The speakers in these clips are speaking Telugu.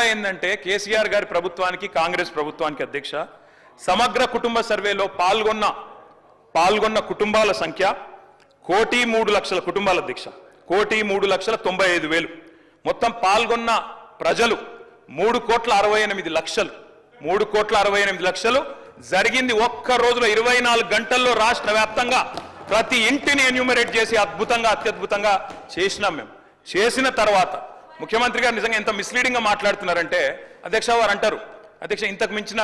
ఏంటంటే కేసీఆర్ గారి ప్రభుత్వానికి కాంగ్రెస్ ప్రభుత్వానికి అధ్యక్ష సమగ్ర కుటుంబ సర్వేలో పాల్గొన్న కుటుంబాల సంఖ్య 1,03,00,000 కుటుంబాల అధ్యక్ష 1,03,95,000 మొత్తం పాల్గొన్న ప్రజలు 3,68,00,000 జరిగింది ఒక్క రోజులో 24 గంటల్లో రాష్ట్ర వ్యాప్తంగా ప్రతి ఇంటిని ఎన్యూమరేట్ చేసి అత్యద్భుతంగా చేసినాం మేము చేసిన తర్వాత ముఖ్యమంత్రి గారు నిజంగా ఎంత మిస్లీడింగ్ గా మాట్లాడుతున్నారంటే అధ్యక్ష వారు అంటారు అధ్యక్ష ఇంతకు మించిన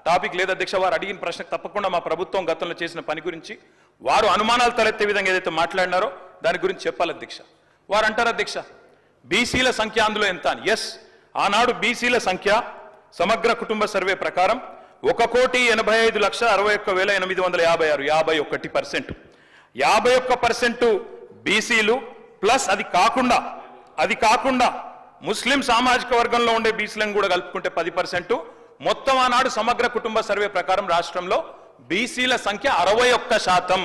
టాపిక్ లేదు అధ్యక్ష వారు అడిగిన ప్రశ్నకు తప్పకుండా మా ప్రభుత్వం గతంలో చేసిన పని గురించి వారు అనుమానాలు తలెత్తే విధంగా ఏదైతే మాట్లాడినారో దాని గురించి చెప్పాలి అధ్యక్ష వారు అంటారు అధ్యక్ష బీసీల సంఖ్య అందులో ఎంత అని ఎస్ ఆనాడు బీసీల సంఖ్య సమగ్ర కుటుంబ సర్వే ప్రకారం 1,85,61,856 51% బీసీలు ప్లస్ అది కాకుండా ముస్లిం సామాజిక వర్గంలో ఉండే బీసీలను కూడా కలుపుకుంటే 10%. మొత్తం ఆనాడు సమగ్ర కుటుంబ సర్వే ప్రకారం రాష్ట్రంలో బీసీల సంఖ్య 61%.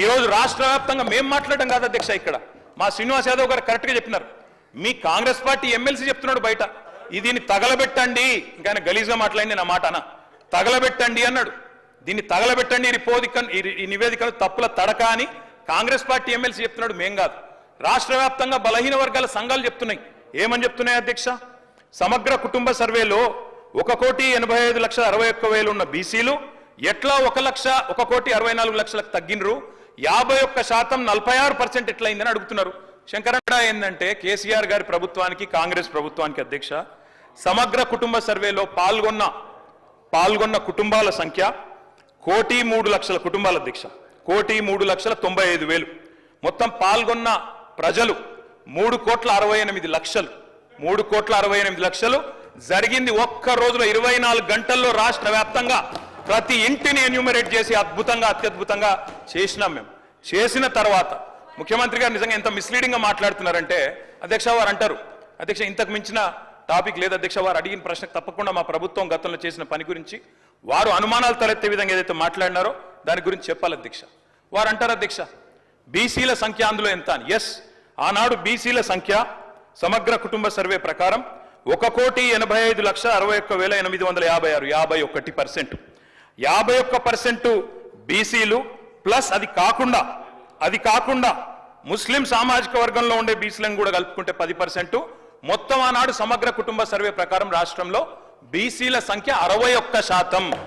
ఈ రోజు రాష్ట్ర వ్యాప్తంగా మేము మాట్లాడడం కాదు అధ్యక్ష ఇక్కడ మా శ్రీనివాస్ యాదవ్ గారు కరెక్ట్ గా చెప్పినారు మీ కాంగ్రెస్ పార్టీ ఎమ్మెల్సీ చెప్తున్నాడు బయట దీన్ని తగలబెట్టండి ఇంకా గలీజ్గా మాట్లాడింది నా మాట అన్న తగలబెట్టండి అన్నాడు దీన్ని తగలబెట్టండి ఈ నివేదికను తప్పుల తడక అని కాంగ్రెస్ పార్టీ ఎమ్మెల్సీ చెప్తున్నాడు మేం కాదు రాష్ట్ర వ్యాప్తంగా బలహీన వర్గాల సంఘాలు చెప్తున్నాయి ఏమని చెప్తున్నాయి అధ్యక్ష సమగ్ర కుటుంబ సర్వేలో 1,85,61,000 ఉన్న బీసీలు ఎట్లా 1,64,00,000 తగ్గినరు 51% 46% ఎట్లయిందని అడుగుతున్నారు శంకరన్న ఏంటంటే కేసీఆర్ గారి ప్రభుత్వానికి కాంగ్రెస్ ప్రభుత్వానికి అధ్యక్ష సమగ్ర కుటుంబ సర్వేలో పాల్గొన్న కుటుంబాల సంఖ్య 1,03,00,000 కుటుంబాల అధ్యక్ష 1,03,95,000 మొత్తం పాల్గొన్న ప్రజలు 3,68,00,000 జరిగింది ఒక్క రోజులో 24 గంటల్లో రాష్ట్ర వ్యాప్తంగా ప్రతి ఇంటిని ఎన్యూమరేట్ చేసి అత్యద్భుతంగా చేసినాం మేము చేసిన తర్వాత ముఖ్యమంత్రి గారు నిజంగా ఎంత మిస్లీడింగ్ గా మాట్లాడుతున్నారంటే అధ్యక్ష వారు అంటారు అధ్యక్ష ఇంతకు మించిన టాపిక్ లేదు అధ్యక్ష వారు అడిగిన ప్రశ్నకు తప్పకుండా మా ప్రభుత్వం గతంలో చేసిన పని గురించి వారు అనుమానాలు తలెత్తే విధంగా ఏదైతే మాట్లాడినారో దాని గురించి చెప్పాలి అధ్యక్ష వారు అంటారు అధ్యక్ష బీసీల సంఖ్య అందులో ఎంత అని ఎస్ ఆనాడు బీసీల సంఖ్య సమగ్ర కుటుంబ సర్వే ప్రకారం 1,85,61,856 51% బీసీలు ప్లస్ అది కాకుండా ముస్లిం సామాజిక వర్గంలో ఉండే బీసీలను కూడా కలుపుకుంటే 10%. మొత్తం ఆనాడు సమగ్ర కుటుంబ సర్వే ప్రకారం రాష్ట్రంలో బీసీల సంఖ్య 61%.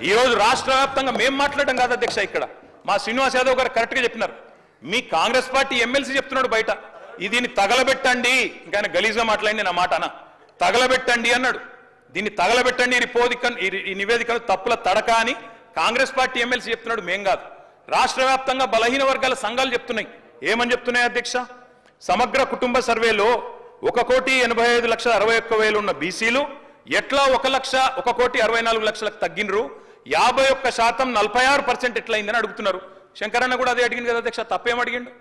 ఈ రోజు రాష్ట్ర వ్యాప్తంగా మేము మాట్లాడడం కాదు అధ్యక్ష ఇక్కడ మా శ్రీనివాస్ యాదవ్ గారు కరెక్ట్ గా చెప్పినారు మీ కాంగ్రెస్ పార్టీ ఎమ్మెల్సీ చెప్తున్నాడు బయట దీన్ని తగలబెట్టండి ఇంకా గలీజ్గా మాట్లాడింది నా మాట అన్న తగలబెట్టండి అన్నాడు దీన్ని తగలబెట్టండి ఈ నివేదికను తప్పుల తడక అని కాంగ్రెస్ పార్టీ ఎమ్మెల్సీ చెప్తున్నాడు మేం కాదు రాష్ట్ర వ్యాప్తంగా బలహీన వర్గాల సంఘాలు చెప్తున్నాయి ఏమని చెప్తున్నాయి అధ్యక్ష సమగ్ర కుటుంబ సర్వేలో 1,85,61,000 ఉన్న బీసీలు ఎట్లా 1,64,00,000 తగ్గినరు 51% 46% ఎట్లయిందని అడుగుతున్నారు శంకరన్న కూడా అదే అడిగింది కదా అధ్యక్ష తప్పేం అడిగిండు